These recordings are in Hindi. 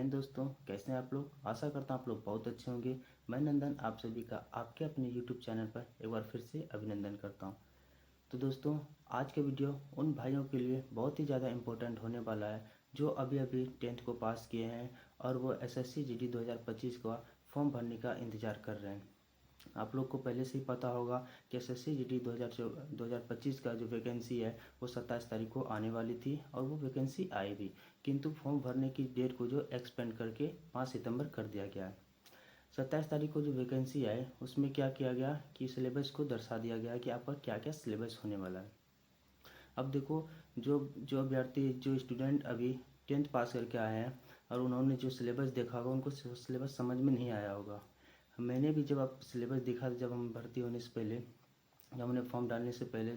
हिंद दोस्तों, कैसे हैं आप लोग। आशा करता हूँ आप लोग बहुत अच्छे होंगे। मैं नंदन आप सभी का आपके अपने यूट्यूब चैनल पर एक बार फिर से अभिनंदन करता हूँ। तो दोस्तों, आज का वीडियो उन भाइयों के लिए बहुत ही ज़्यादा इम्पोर्टेंट होने वाला है जो अभी अभी 10th को पास किए हैं और वो एसएससी जीडी 2025 का फॉर्म भरने का इंतज़ार कर रहे हैं। आप लोग को पहले से ही पता होगा कि एसएससी जीडी 2025 का जो वैकेंसी है वो 27 तारीख को आने वाली थी और वो वैकेंसी आई भी, किंतु फॉर्म भरने की डेट को जो एक्सपेंड करके 5 सितंबर कर दिया गया है। 27 तारीख को जो वैकेंसी आए उसमें क्या किया गया कि सिलेबस को दर्शा दिया गया कि आपका क्या क्या सिलेबस होने वाला है। अब देखो, जो जो अभ्यर्थी जो स्टूडेंट अभी 10th पास करके आए हैं और उन्होंने जो सिलेबस देखा होगा उनको सिलेबस समझ में नहीं आया होगा। मैंने भी जब आप सिलेबस देखा था, जब हम भर्ती होने से पहले, जब हमने फॉर्म डालने से पहले,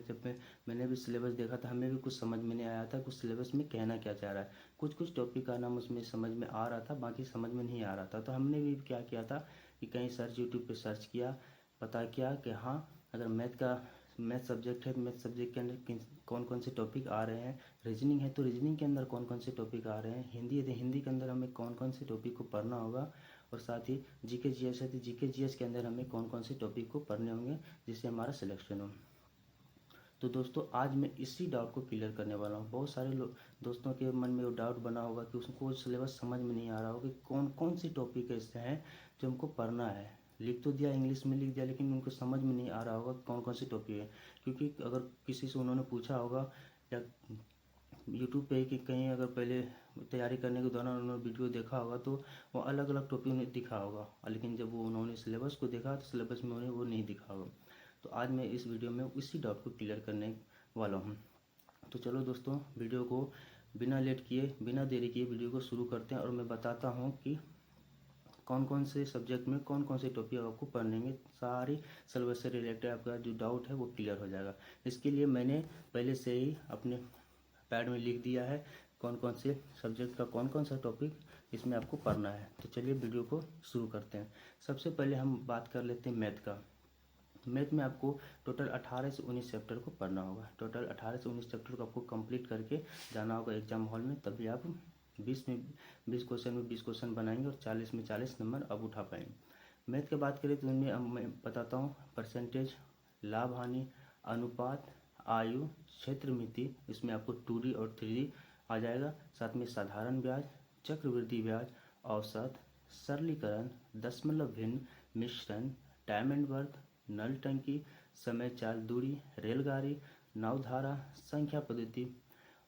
मैंने भी सिलेबस देखा था, हमें भी कुछ समझ में नहीं आया था कुछ सिलेबस में कहना क्या चाह रहा है। कुछ कुछ टॉपिक का नाम उसमें समझ में आ रहा था, बाकी समझ में नहीं आ रहा था। तो हमने भी क्या किया था कि कहीं यूट्यूब पे सर्च किया, पता किया कि हाँ, अगर मैथ सब्जेक्ट है तो मैथ सब्जेक्ट के अंदर कौन कौन से टॉपिक आ रहे हैं। रीजनिंग है तो रीजनिंग के अंदर कौन कौन से टॉपिक आ रहे हैं। हिंदी है तो हिंदी के अंदर हमें कौन कौन से टॉपिक को पढ़ना होगा। और साथ ही जीके जीएस है तो जीके जीएस के अंदर हमें कौन कौन से टॉपिक को पढ़ने होंगे जिससे हमारा सिलेक्शन हो। तो दोस्तों, आज मैं इसी डाउट को क्लियर करने वाला हूँ। बहुत सारे लोग दोस्तों के मन में वो डाउट बना होगा कि उसको सिलेबस समझ में नहीं आ रहा होगा कि कौन कौन सी टॉपिक ऐसे हैं जो हमको पढ़ना है। लिख तो दिया, इंग्लिश में लिख दिया, लेकिन उनको समझ में नहीं आ रहा होगा कौन कौन सी टॉपिक है। क्योंकि अगर किसी से उन्होंने पूछा होगा या यूट्यूब पे कि कहीं अगर पहले तैयारी करने के दौरान उन्होंने वीडियो देखा होगा तो वो अलग अलग टॉपिक उन्हें दिखा होगा, लेकिन जब वो उन्होंने सिलेबस को देखा तो सिलेबस में उन्हें वो नहीं दिखा होगा। तो आज मैं इस वीडियो में इसी डाउट को क्लियर करने वाला हूँ। तो चलो दोस्तों, वीडियो को बिना लेट किए, बिना देरी किए वीडियो को शुरू करते हैं और मैं बताता हूँ कि कौन कौन से सब्जेक्ट में कौन कौन से टॉपिक आपको पढ़ने में सारी सिलेबस से रिलेटेड आपका जो डाउट है वो क्लियर हो जाएगा। इसके लिए मैंने पहले से ही अपने पैड में लिख दिया है कौन कौन से सब्जेक्ट का कौन कौन सा टॉपिक इसमें आपको पढ़ना है। तो चलिए वीडियो को शुरू करते हैं। सबसे पहले हम बात कर लेते हैं मैथ का। मैथ में आपको टोटल 18 से 19 चैप्टर को पढ़ना होगा। टोटल 18 से 19 चैप्टर को आपको कंप्लीट करके जाना होगा एग्जाम हॉल में, तभी आप 20 क्वेश्चन में 20 क्वेश्चन बनाएंगे और 40 में 40 नंबर आप उठा पाएंगे। मैथ की बात करें तो इनमें अब मैं बताता हूँ परसेंटेज, लाभ हानि, अनुपात, आयु, क्षेत्र मिति, इसमें आपको 2D और 3D आ जाएगा। साथ में साधारण ब्याज, चक्रवृद्धि ब्याज, औसत, सरलीकरण, दशमलव भिन्न, मिश्रण, टाइम एंड वर्क, नल टंकी, समय चाल दूरी, रेलगाड़ी, नवधारा, संख्या पद्धति,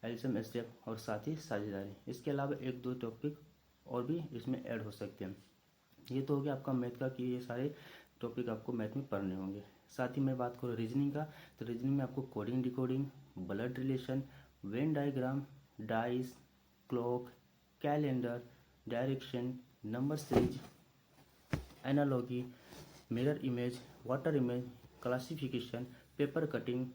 एल्सियम स्टेप और साथ ही साझेदारी। इसके अलावा एक दो टॉपिक और भी इसमें ऐड हो सकते हैं। ये तो हो गया आपका मैथ का कि ये सारे टॉपिक आपको मैथ में पढ़ने होंगे। साथ ही मैं बात करूँ रीजनिंग का, तो रीजनिंग में आपको coding, decoding, blood relation, Venn diagram, dice, clock, calendar, direction, number series, analogy, mirror image, water image, classification, paper cutting,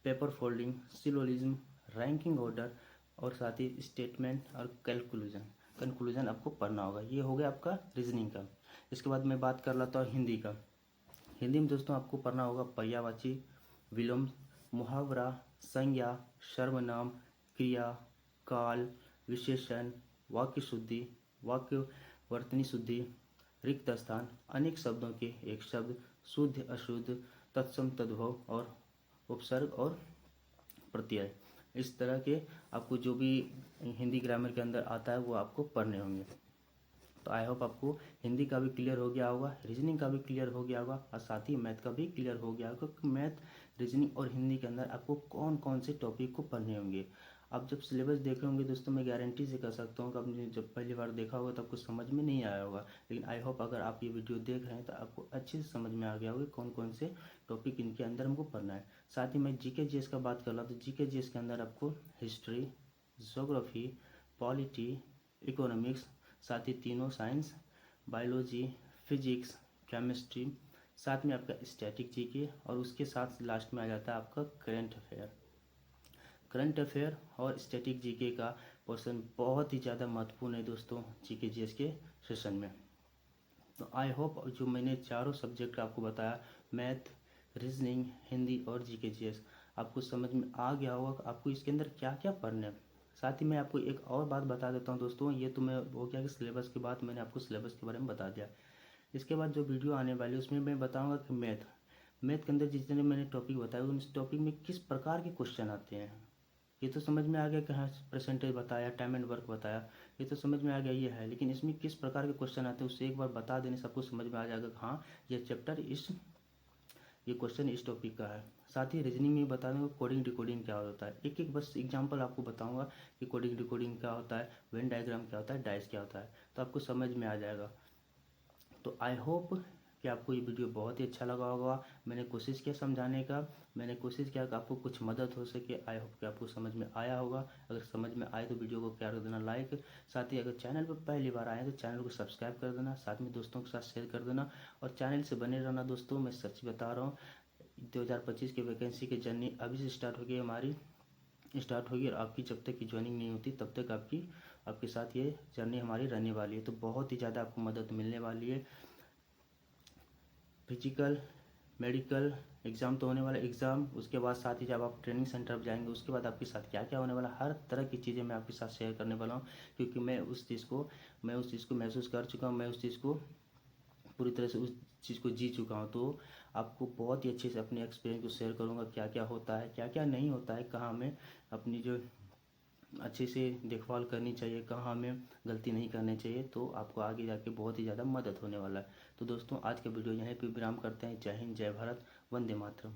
paper folding, syllogism, ranking order और साथ ही स्टेटमेंट और कंक्लूजन आपको पढ़ना होगा। ये हो गया आपका रीजनिंग का। इसके बाद मैं बात कर लेता हूँ हिंदी का। हिंदी में दोस्तों आपको पढ़ना होगा पर्यायवाची, विलोम, मुहावरा, संज्ञा, सर्वनाम, क्रिया, काल, विशेषण, वाक्य शुद्धि, वाक्य वर्तनी शुद्धि, रिक्त स्थान, अनेक शब्दों के एक शब्द, शुद्ध अशुद्ध, तत्सम तद्भव और उपसर्ग और प्रत्यय। इस तरह के आपको जो भी हिंदी ग्रामर के अंदर आता है वो आपको पढ़ने होंगे। तो आई होप आपको हिंदी का भी क्लियर हो गया होगा, रीजनिंग का भी क्लियर हो गया होगा और साथ ही मैथ का भी क्लियर हो गया होगा कि मैथ, रीजनिंग और हिंदी के अंदर आपको कौन कौन से टॉपिक को पढ़ने होंगे। आप जब सिलेबस देख रहे होंगे दोस्तों, मैं गारंटी से कह सकता हूँ कि आपने जब पहली बार देखा होगा तो आपको समझ में नहीं आया होगा, लेकिन आई होप अगर आप ये वीडियो देख रहे हैं तो आपको अच्छे से समझ में आ गया होगा कौन कौन से टॉपिक इनके अंदर हमको पढ़ना है। साथ ही मैं जीके जीएस का बात कर रहा हूँ, तो जीके जीएस के अंदर आपको हिस्ट्री, ज्योग्राफी, पॉलिटी, इकोनॉमिक्स, साथ ही तीनों साइंस, बायोलॉजी, फिजिक्स, केमिस्ट्री, साथ में आपका स्टैटिक जीके और उसके साथ लास्ट में आ जाता है आपका करंट अफेयर। करंट अफेयर और स्टैटिक जीके का पोर्शन बहुत ही ज़्यादा महत्वपूर्ण है दोस्तों जीके जीएस के सेशन में। तो आई होप जो मैंने चारों सब्जेक्ट आपको बताया, मैथ, रीजनिंग, हिंदी और जीके जीएस, आपको समझ में आ गया होगा कि आपको इसके अंदर क्या क्या पढ़ना है। साथ ही मैं आपको एक और बात बता देता हूँ दोस्तों, ये तो मैं हो गया कि सिलेबस की बात मैंने आपको सिलेबस के बारे में बता दिया। इसके बाद जो वीडियो आने वाली है उसमें मैं बताऊँगा कि मैथ के अंदर जितने मैंने टॉपिक बताए उस टॉपिक में किस प्रकार के क्वेश्चन आते हैं। ये तो समझ में आ गया कि हाँ परसेंटेज बताया, टाइम एंड वर्क बताया, ये तो समझ में आ गया ये है, लेकिन इसमें किस प्रकार के क्वेश्चन आते हैं उससे एक बार बता देने सबको समझ में आ जाएगा कि हाँ ये क्वेश्चन इस टॉपिक का है। साथ ही रीजनिंग में बता दूंगा कोडिंग डिकोडिंग क्या होता है, एक एक बस एग्जांपल आपको बताऊंगा कि कोडिंग डिकोडिंग क्या होता है, वेन डायग्राम क्या होता है, डाइस क्या होता है, तो आपको समझ में आ जाएगा। तो आई होप कि आपको ये वीडियो बहुत ही अच्छा लगा होगा। मैंने कोशिश किया समझाने का, मैंने कोशिश किया कि आपको कुछ मदद हो सके। आई होप कि आपको समझ में आया होगा। अगर समझ में आए तो वीडियो को क्या कर देना लाइक, साथ ही अगर चैनल पर पहली बार आए तो चैनल को सब्सक्राइब कर देना, साथ में दोस्तों के साथ शेयर कर देना और चैनल से बने रहना दोस्तों। मैं सच बता रहा हूँ 2025 की वैकेंसी की जर्नी अभी से स्टार्ट हो गई हमारी, स्टार्ट होगी और आपकी जब तक की ज्वाइनिंग नहीं होती तब तक आपके साथ ये जर्नी हमारी रहने वाली है। तो बहुत ही ज़्यादा आपको मदद मिलने वाली है। फिजिकल मेडिकल एग्ज़ाम तो होने वाला एग्ज़ाम, उसके बाद साथ ही जब आप ट्रेनिंग सेंटर पर जाएंगे उसके बाद आपके साथ क्या क्या होने वाला, हर तरह की चीज़ें मैं आपके साथ शेयर करने वाला हूँ, क्योंकि मैं उस चीज़ को महसूस कर चुका हूँ, मैं उस चीज़ को पूरी तरह से उस चीज़ को जी चुका हूँ। तो आपको बहुत ही अच्छे से अपने एक्सपीरियंस को शेयर करूँगा, क्या क्या होता है क्या क्या नहीं होता है, कहाँ हमें अपनी जो अच्छे से देखभाल करनी चाहिए, कहाँ हमें गलती नहीं करनी चाहिए, तो आपको आगे जाके बहुत ही ज़्यादा मदद होने वाला है। तो दोस्तों आज का वीडियो यहीं पे विराम करते हैं। जय हिंद, जय भारत, वंदे मातरम।